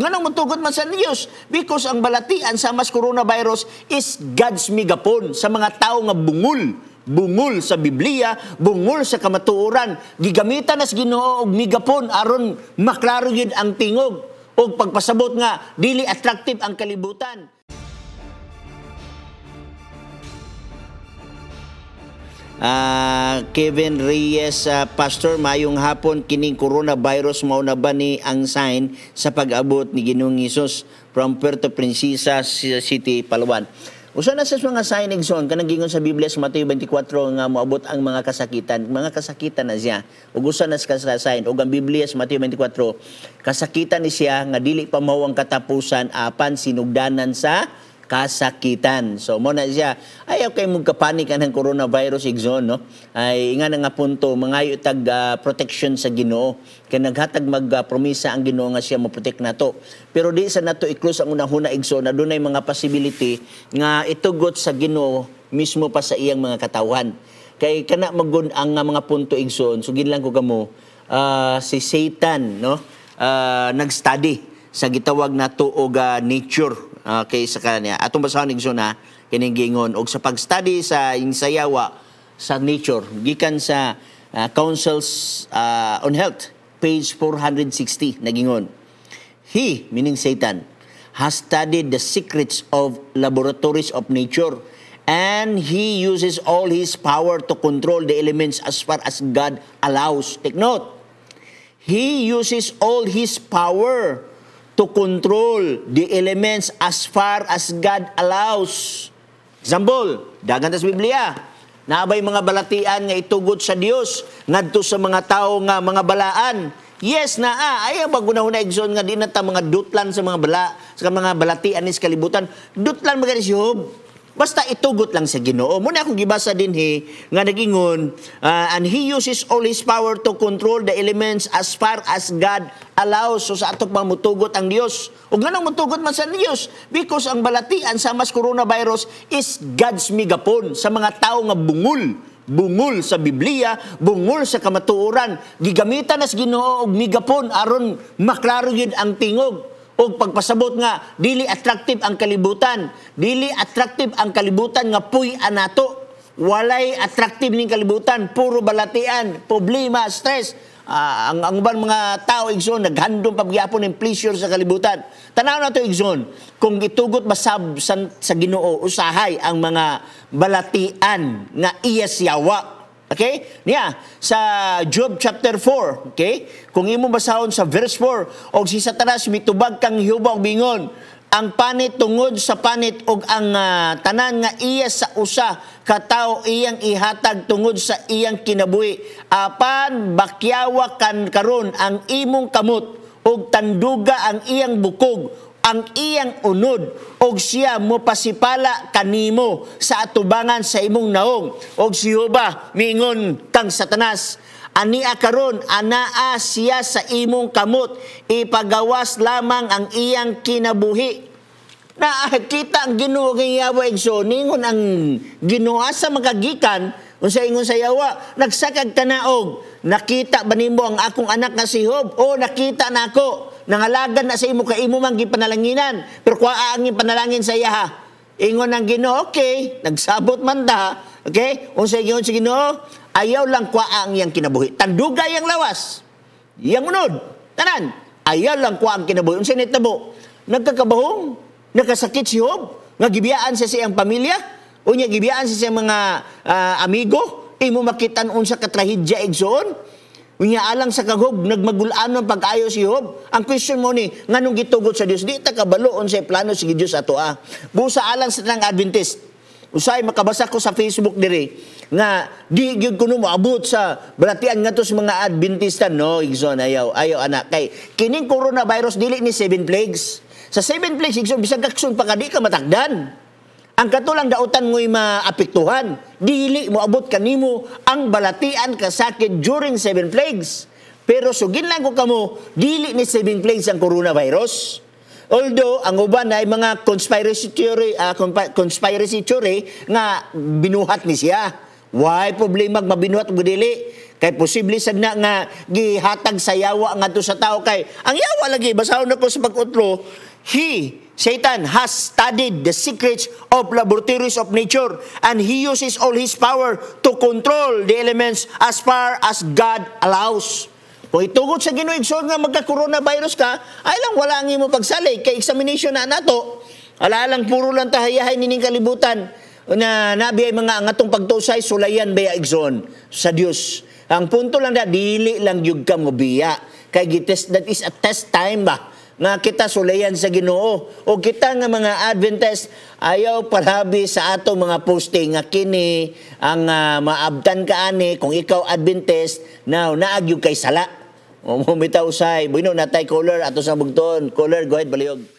Ganang matugod man sa Diyos because ang balatian sa mas coronavirus is God's megapon sa mga tao nga bungol sa Biblia, bungol sa kamatuoran. Gigamitan as Ginoo og megapon aron maklaro yun ang tingog o pagpasabot nga dili attractive ang kalibutan. Kevin Reyes, Pastor, mayong hapon, kining coronavirus mao na ba ni ang sign sa pag-abot ni Ginoong Hesus from Puerto Princesa City, Palawan? Usa na sa mga sign exon kanang gingon sa Biblia sa Mateo 24 nga moabot ang mga kasakitan. Mga kasakitan na siya. Ug usa na sa sign ug ang Biblia sa Mateo 24 kasakitan ni siya nga dili pa mao ang katapusan apan sinugdanan sa kasakitan. So mo na siya ayaw kay mong kapanik ang coronavirus exon, no? Ay nga nga punto mangayo tag protection sa Ginoo kay naghatag magpromisa ang Ginoo nga siya mo-protect nato. Pero di sa nato i-close ang unang-una exon na dunay mga possibility nga itugot sa Ginoo mismo pa sa iyang mga katawan. Kay kana magun ang mga punto exon sugin lang ko kamo si Satan, no? Nag-study sa gitawag nato og nature. Okay, sa kanya. Atong basahon igsoon na kining og sa pag-study sa insayawa sa nature gikan sa Councils on Health page 460 nagingon. He, meaning Satan, has studied the secrets of laboratories of nature and he uses all his power to control the elements as far as God allows. Take note. He uses all his power to control the elements as far as God allows. Example, dagan sa Biblia, naabay mga balatian nga itugot sa Dios ngadto sa mga tao nga mga balaan. Yes na ayaw bagunahon na igsoon nga di na ta mga dutlan sa mga sa mga balatian is kalibutan. Dutlan magani si Job. Basta itugot lang sa Ginoo. Muna akong gibasa din nga nagingon, and he uses all his power to control the elements as far as God allows. So sa atong mamutugot ang Dios. Ug ganang mutugot man sa Dios because ang balatian sa mas coronavirus is God's megapon sa mga tao nga bungol sa Biblia, bungol sa kamatuoran. Gigamitan as Ginoo og megapon aron maklaro yun ang tingog o pagpasabot nga dili attractive ang kalibutan. Dili attractive ang kalibutan nga puy-an nato. Walay attractive ning kalibutan, puro balatian, problema, stress. Ang uban mga tao igsoon naghandom pagyapon ng pleasure sa kalibutan. Tanaw na to igsoon, kung gitugot basab sa Ginoo usahay ang mga balatian nga iyasyawa. Okay? Niya, sa Job chapter 4, okay? Kung imo basahon sa verse 4, og si Satanas mitubag kang Jehova og bingon, ang panit tungod sa panit og ang tanan nga iya sa usa katawo iyang ihatag tungod sa iyang kinabuhi. Apan bakyawa kan karon ang imong kamot og tanduga ang iyang bukog, ang iyang unod, og siya mo pasipala kanimo sa atubangan sa imong naong. Og si Jehova miingon kang Satanas, ania karon anaa siya sa imong kamot, ipagawas lamang ang iyang kinabuhi. Nakita ang Ginoo kay Yahweh igsoon, ningon ang Ginoo sa magagikan unsa ingon sa Yawa, nagsakag tanaog, nakita ba nimo ang akong anak nga si Job? O nakita nako, nangalagan na sa imo kay imo man gipanalanginan, pero kuha ang panalangin sa iya ha. Ingon ang Ginoo, okay, nagsabot man ta, okay? Unsa ingon si Ginoo? Ayaw lang kuha ang iyang kinabuhi. Tanduga yang lawas. Yang unod, tanan. Ayaw lang kuha ang kinabuhi. Unsa nitabo? Nagkakabahong, nakasakit si Job, nga gibiyaan sa siyang pamilya, unya gibiyaan sa siyang mga amigo, imo makitan unsa ka trahedya igsoon. Unya alang sa kaghob nagmagul-anon pag-ayo si Job. Ang question mo ni nganong gitugot sa Dios, di ta kabalo unsay plano si Dios ato busa alang sa nang Adventist. Usay makabasa ko sa Facebook diri nga di gyud kuno moabot sa balatian ngadto sa mga Adventista, no igsoon ayaw anak kay kining coronavirus dili ni 7 plagues. Sa 7 plagues igsoon bisag kakson pa ka di ka matakdan. Ang katulang dautan mo'y maapektuhan. Dili mo abot kanimo ang balatian kasakit during 7 plagues. Pero sugin lang ko kamo, dili ni 7 plagues ang coronavirus. Although, ang uban ay mga conspiracy theory nga binuhat ni siya. Why problema mabinuhat og dili? Kay posible sad na nga gihatag sa yawa ngadto sa tao kay ang yawa lagi basahon nako sa pag-utlo, Satan has studied the secrets of laboratories of nature and he uses all his power to control the elements as far as God allows. Kung itugod sa Ginoo igsoon nga magka-coronavirus ka, ay lang wala ang imo pagsalig kay examination na nato. Ala lang puro lang tahayahay nining kalibutan na nabi ay mga angatong pagtusay sulayan baya igsoon sa Dios. Ang punto lang na dili lang gyud ka mo biya kay gitest, that is a test time ba nga kita sulayan sa Ginoo o kita nga mga Adventist ayaw parabi sa ato mga posting nga kini ang maabtan ka ani kung ikaw Adventist naagyog kay sala o mumitaw usay buino natay caller ato sa bugton caller go ahead baliyog.